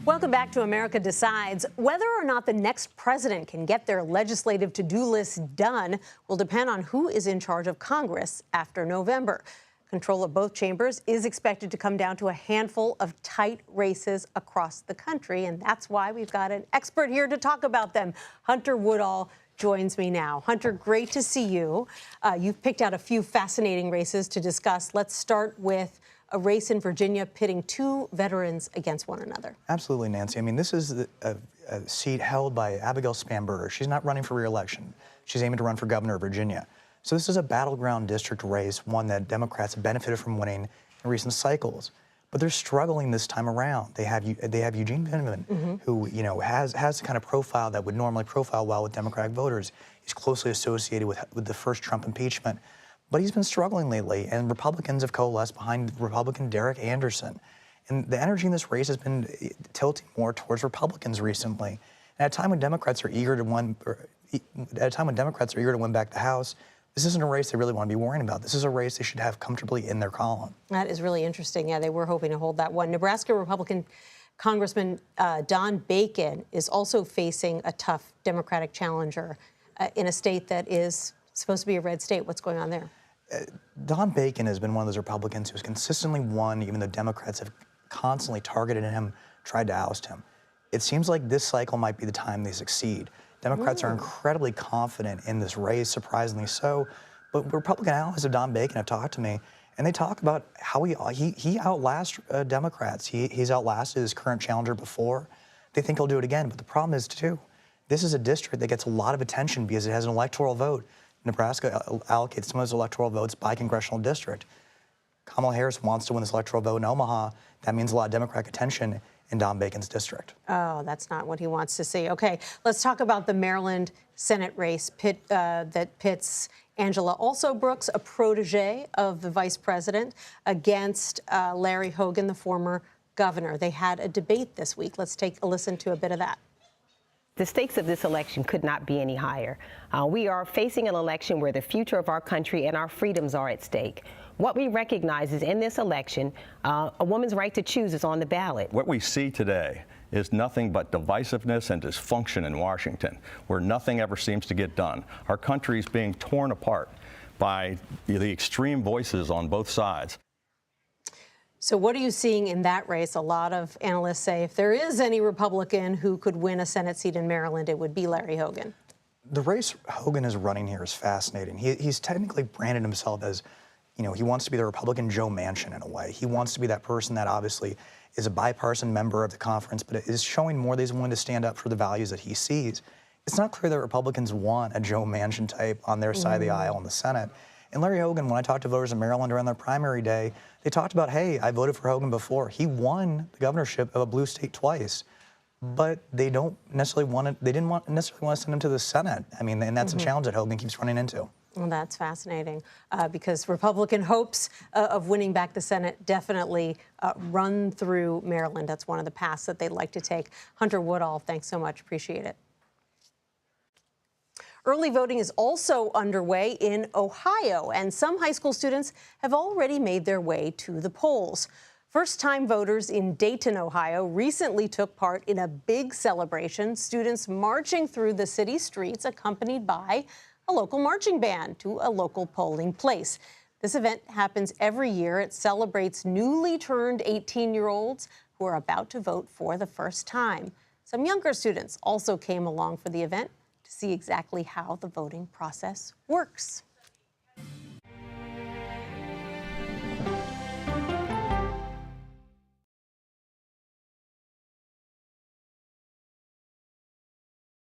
Welcome back to America Decides. Whether or not the next president can get their legislative to-do list done will depend on who is in charge of Congress after November. Control of both chambers is expected to come down to a handful of tight races across the country, and that's why we've got an expert here to talk about them. Hunter Woodall joins me now. Hunter, great to see you. You've picked out a few fascinating races to discuss. Let's start with a race in Virginia pitting 2 veterans against one another.
Absolutely, Nancy. I mean, this is a seat held by Abigail Spanberger. She's not running for re-election. She's aiming to run for governor of Virginia. So this is a battleground district race, one that Democrats have benefited from winning in recent cycles. But they're struggling this time around. They have Eugene Pittman, who has the kind of profile that would normally profile well with Democratic voters. He's closely associated with the first Trump impeachment. But he's been struggling lately, and Republicans have coalesced behind Republican Derek Anderson. And the energy in this race has been tilting more towards Republicans recently. And at a time when Democrats are eager to win, back the House, this isn't a race they really want to be worrying about. This is a race they should have comfortably in their column.
That is really interesting. Yeah, they were hoping to hold that one. Nebraska Republican Congressman Don Bacon is also facing a tough Democratic challenger in a state that is supposed to be a red state. What's going on there?
Don Bacon has been one of those Republicans who's consistently won, even though Democrats have constantly targeted him, tried to oust him. It seems like this cycle might be the time they succeed. Democrats are incredibly confident in this race, surprisingly so. But Republican allies of Don Bacon have talked to me, and they talk about how he outlasts Democrats. He's outlasted his current challenger before. They think he'll do it again. But the problem is, too, this is a district that gets a lot of attention because it has an electoral vote. Nebraska allocates some of those electoral votes by congressional district. Kamala Harris wants to win this electoral vote in Omaha. That means a lot of Democratic attention. in Don Bacon's district.
Oh, that's not what he wants to see. Okay, let's talk about the Maryland Senate race that pits Angela Also Brooks, a protege of the vice president, against Larry Hogan, the former governor. They had a debate this week. Let's take a listen to a bit of that.
The stakes of this election could not be any higher. We are facing an election where the future of our country and our freedoms are at stake. What we recognize is in this election, a woman's right to choose is on the ballot.
What we see today is nothing but divisiveness and dysfunction in Washington, where nothing ever seems to get done. Our country is being torn apart by the extreme voices on both sides.
So what are you seeing in that race? A lot of analysts say if there is any Republican who could win a Senate seat in Maryland, it would be Larry Hogan.
The race Hogan is running here is fascinating. He's technically branded himself as, you know, he wants to be the Republican Joe Manchin in a way. He wants to be that person that obviously is a bipartisan member of the conference, but is showing more that he's willing to stand up for the values that he sees. It's not clear that Republicans want a Joe Manchin type on their side of the aisle in the Senate. And Larry Hogan, when I talked to voters in Maryland around their primary day, they talked about, hey, I voted for Hogan before. He won the governorship of a blue state twice, but they don't necessarily want to, they didn't necessarily want to send him to the Senate. I mean, and that's a challenge that Hogan keeps running into.
Well, that's fascinating because Republican hopes of winning back the Senate definitely run through Maryland. That's one of the paths that they'd like to take. Hunter Woodall, thanks so much. Appreciate it. Early voting is also underway in Ohio, and some high school students have already made their way to the polls. First-time voters in Dayton, Ohio, recently took part in a big celebration, students marching through the city streets accompanied by a local marching band to a local polling place. This event happens every year. It celebrates newly turned 18-year-olds who are about to vote for the first time. Some younger students also came along for the event to see exactly how the voting process works.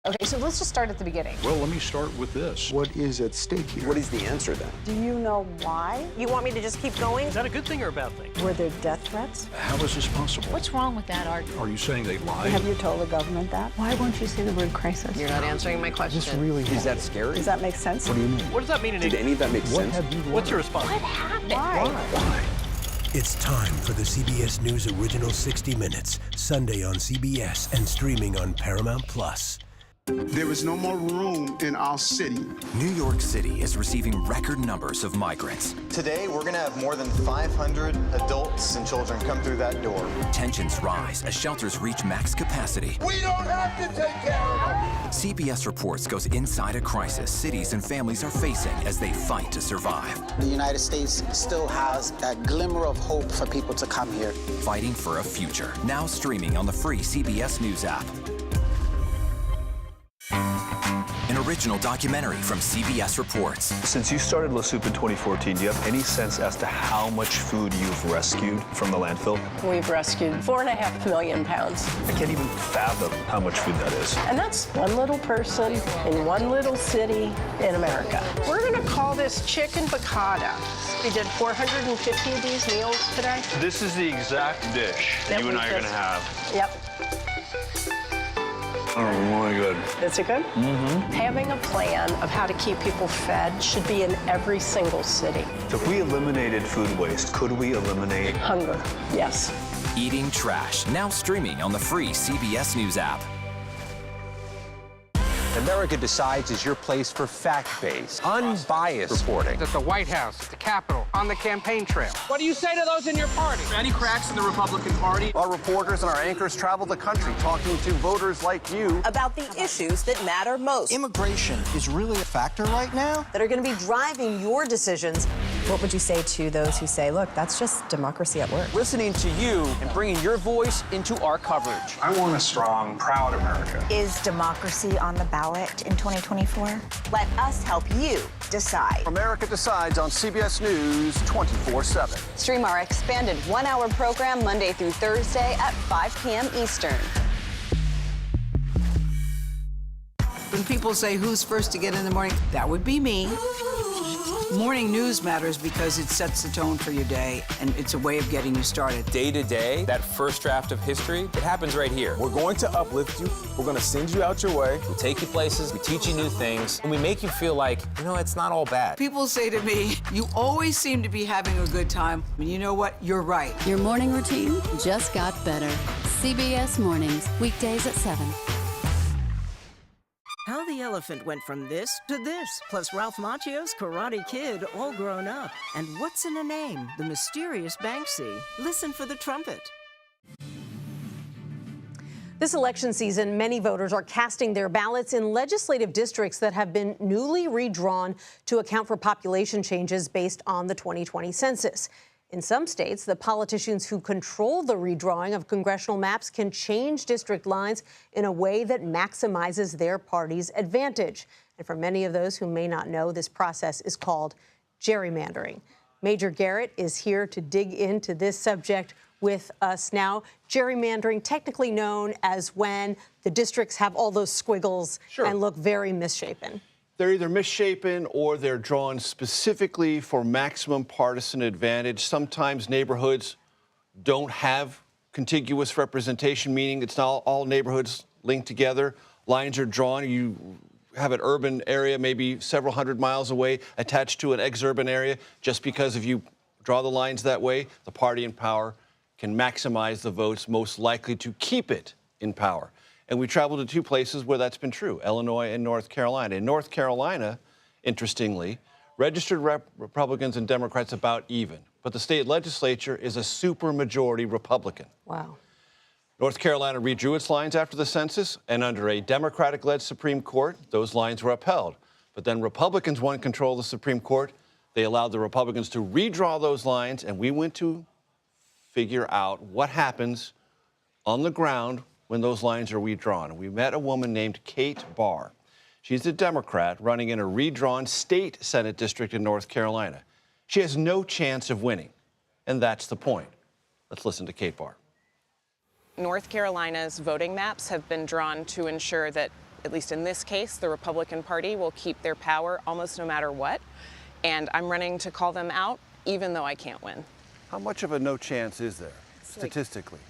Okay, so let's just start at the beginning.
Well, let me start with this. What is at stake here?
What is the answer then?
Do you know why?
You want me to just keep going?
Is that a good thing or a bad thing?
Were there death threats?
How is this possible?
What's wrong with that argument?
Are you saying they lied?
Have you told the government that? Why won't you say the word crisis?
You're not answering my question.
This really
Is that scary?
Does that make sense?
What do you mean? What does that mean in
Did any of that make sense?
What's your response?
What happened?
Why?
It's time for the CBS News Original 60 Minutes, Sunday on CBS and streaming on Paramount+.
There is no more room in our city.
New York City is receiving record numbers of migrants.
Today, we're going to have more than 500 adults and children come through that door.
Tensions rise as shelters reach max capacity.
We don't have to take care of them.
CBS Reports goes inside a crisis cities and families are facing as they fight to survive.
The United States still has that glimmer of hope for people to come here.
Fighting for a future. Now streaming on the free CBS News app. An original documentary from CBS Reports.
Since you started La Soup in 2014, do you have any sense as to how much food you've rescued from the landfill?
We've rescued 4.5 million pounds.
I can't even fathom how much food that is.
And that's one little person in one little city in America. We're going to call this chicken piccata. We did 450 of these meals today.
This is the exact dish that you and I are going to have.
Yep.
Oh, really good.
Is it good? Mm-hmm. Having a plan of how to keep people fed should be in every single city.
So if we eliminated food waste, could we eliminate
hunger? Yes.
Eating Trash, now streaming on the free CBS News app.
America Decides is your place for fact-based, unbiased reporting.
At the White House, at the Capitol, on the campaign trail. What do you say to those in your party?
Any cracks in the Republican Party?
Our reporters and our anchors travel the country talking to voters like you
about the issues that matter most.
Immigration is really a factor right now
that are going to be driving your decisions.
What would you say to those who say, look, that's just democracy at work?
Listening to you and bringing your voice into our coverage.
I want a strong, proud America.
Is democracy on the ballot in 2024?
Let us help you decide.
America Decides on CBS News 24/7.
Stream our expanded one-hour program Monday through Thursday at 5 p.m. Eastern.
When people say who's first to get in the morning, that would be me.
Morning news matters because it sets the tone for your day, and it's a way of getting you started.
Day to day, that first draft of history, it happens right here.
We're going to uplift you. We're going to send you out your way.
We take you places, we teach you new things, and we make you feel like, it's not all bad.
People say to me, you always seem to be having a good time. And you know what? You're right.
Your morning routine just got better. CBS Mornings, weekdays at 7.
How the elephant went from this to this, plus Ralph Macchio's Karate Kid all grown up. And what's in a name? The mysterious Banksy. Listen for the trumpet.
This election season, many voters are casting their ballots in legislative districts that have been newly redrawn to account for population changes based on the 2020 census. In some states, the politicians who control the redrawing of congressional maps can change district lines in a way that maximizes their party's advantage. And for many of those who may not know, this process is called gerrymandering. Major Garrett is here to dig into this subject with us now. Gerrymandering, technically known as when the districts have all those squiggles and look very misshapen.
They're either misshapen or they're drawn specifically for maximum partisan advantage. Sometimes neighborhoods don't have contiguous representation, meaning it's not all neighborhoods linked together. Lines are drawn. You have an urban area maybe several hundred miles away attached to an ex-urban area. Just because if you draw the lines that way, the party in power can maximize the votes most likely to keep it in power. And we traveled to two places where that's been true, Illinois and North Carolina. In North Carolina, interestingly, registered Republicans and Democrats about even. But the state legislature is a supermajority Republican.
Wow.
North Carolina redrew its lines after the census, and under a Democratic-led Supreme Court, those lines were upheld. But then Republicans won control of the Supreme Court. They allowed the Republicans to redraw those lines, and we went to figure out what happens on the ground when those lines are redrawn. We met a woman named Kate Barr. She's a Democrat running in a redrawn state Senate district in North Carolina. She has no chance of winning, and that's the point. Let's listen to Kate Barr.
North Carolina's voting maps have been drawn to ensure that, at least in this case, the Republican Party will keep their power almost no matter what. And I'm running to call them out, even though I can't win.
How much of a no chance is there, statistically?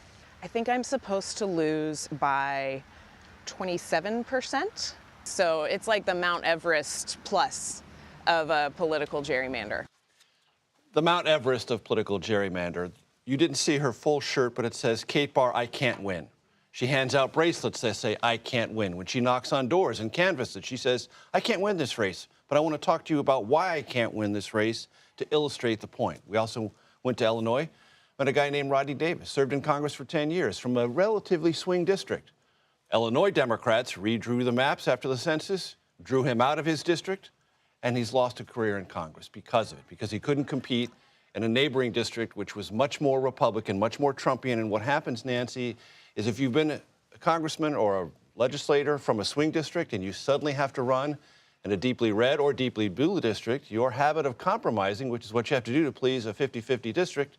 I think I'm supposed to lose by 27%. So it's like the Mount Everest plus of a political gerrymander.
The Mount Everest of political gerrymander. You didn't see her full shirt, but it says, Kate Barr, I can't win. She hands out bracelets that say, I can't win. When she knocks on doors and canvasses, she says, I can't win this race, but I want to talk to you about why I can't win this race to illustrate the point. We also went to Illinois. Met a guy named Rodney Davis, served in Congress for 10 years from a relatively swing district. Illinois Democrats redrew the maps after the census, drew him out of his district, and he's lost a career in Congress because of it, because he couldn't compete in a neighboring district which was much more Republican, much more Trumpian. And what happens, Nancy, is if you've been a congressman or a legislator from a swing district and you suddenly have to run in a deeply red or deeply blue district, your habit of compromising, which is what you have to do to please a 50-50 district,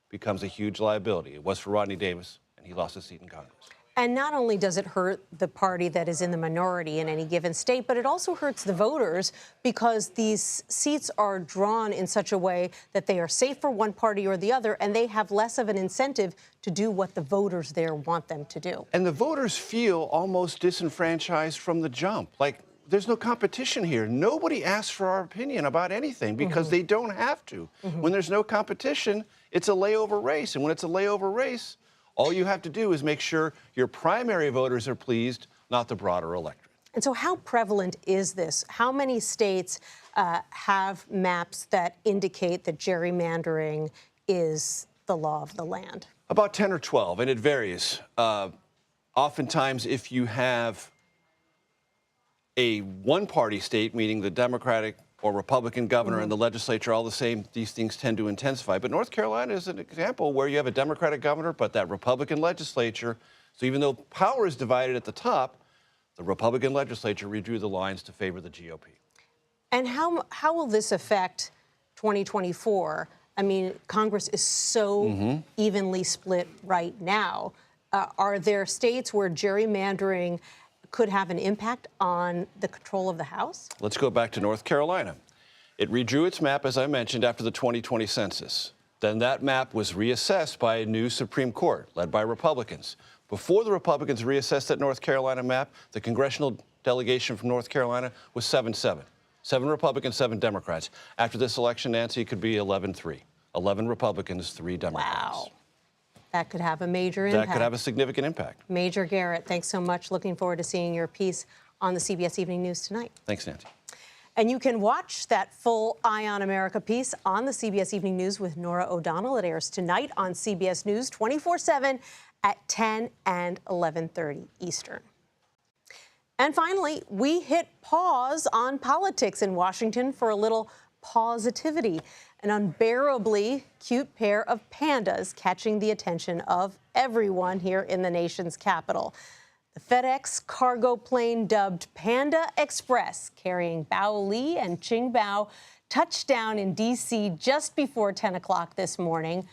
becomes a huge liability. It was for Rodney Davis, and he lost his seat in Congress.
And not only does it hurt the party that is in the minority in any given state, but it also hurts the voters because these seats are drawn in such a way that they are safe for one party or the other, and they have less of an incentive to do what the voters there want them to do.
And the voters feel almost disenfranchised from the jump. Like, there's no competition here. Nobody asks for our opinion about anything because they don't have to. When there's no competition, it's a layover race. And when it's a layover race, all you have to do is make sure your primary voters are pleased, not the broader electorate.
And so how prevalent is this? How many states have maps that indicate that gerrymandering is the law of the land?
About 10 or 12, and it varies. Oftentimes, if you have a one-party state, meaning the Democratic or Republican governor and the legislature all the same, these things tend to intensify. But North Carolina is an example where you have a Democratic governor, but that Republican legislature. So even though power is divided at the top, the Republican legislature redrew the lines to favor the GOP.
And how will this affect 2024? I mean, Congress is so evenly split right now. Are there states where gerrymandering could have an impact on the control of the House?
Let's go back to North Carolina. It redrew its map, as I mentioned, after the 2020 census. Then that map was reassessed by a new Supreme Court, led by Republicans. Before the Republicans reassessed that North Carolina map, the congressional delegation from North Carolina was 7-7. 7 Republicans, 7 Democrats. After this election, Nancy, it could be 11-3. 11 Republicans, 3 Democrats.
Wow. That could have a major impact.
That could have a significant impact.
Major Garrett, thanks so much. Looking forward to seeing your piece on the CBS Evening News tonight.
Thanks, Nancy.
And you can watch that full Eye on America piece on the CBS Evening News with Norah O'Donnell. It airs tonight on CBS News 24/7 at 10 and 11:30 Eastern. And finally, we hit pause on politics in Washington for a little positivity. An unbearably cute pair of pandas catching the attention of everyone here in the nation's capital. The FedEx cargo plane dubbed Panda Express, carrying Bao Li and Qing Bao, touched down in D.C. just before 10 o'clock this morning.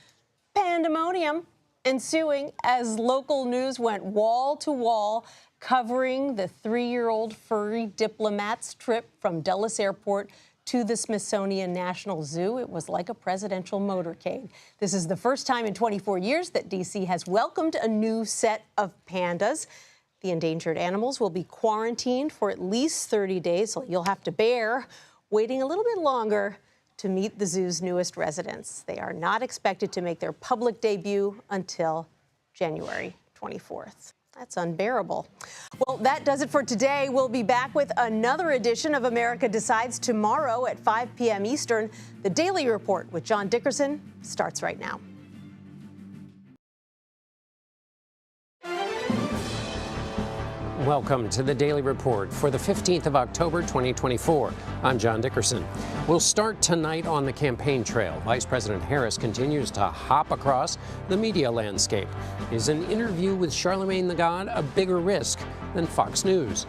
Pandemonium ensuing as local news went wall to wall, covering the 3-year-old furry diplomat's trip from Dulles Airport to the Smithsonian National Zoo. It was like a presidential motorcade. This is the first time in 24 years that D.C. has welcomed a new set of pandas. The endangered animals will be quarantined for at least 30 days, so you'll have to bear waiting a little bit longer to meet the zoo's newest residents. They are not expected to make their public debut until January 24th. That's unbearable. Well, that does it for today. We'll be back with another edition of America Decides tomorrow at 5 p.m. Eastern. The Daily Report with John Dickerson starts right now.
Welcome to the Daily Report for the 15th of October, 2024. I'm John Dickerson. We'll start tonight on the campaign trail. Vice President Harris continues to hop across the media landscape. Is an interview with Charlemagne the God a bigger risk than Fox News?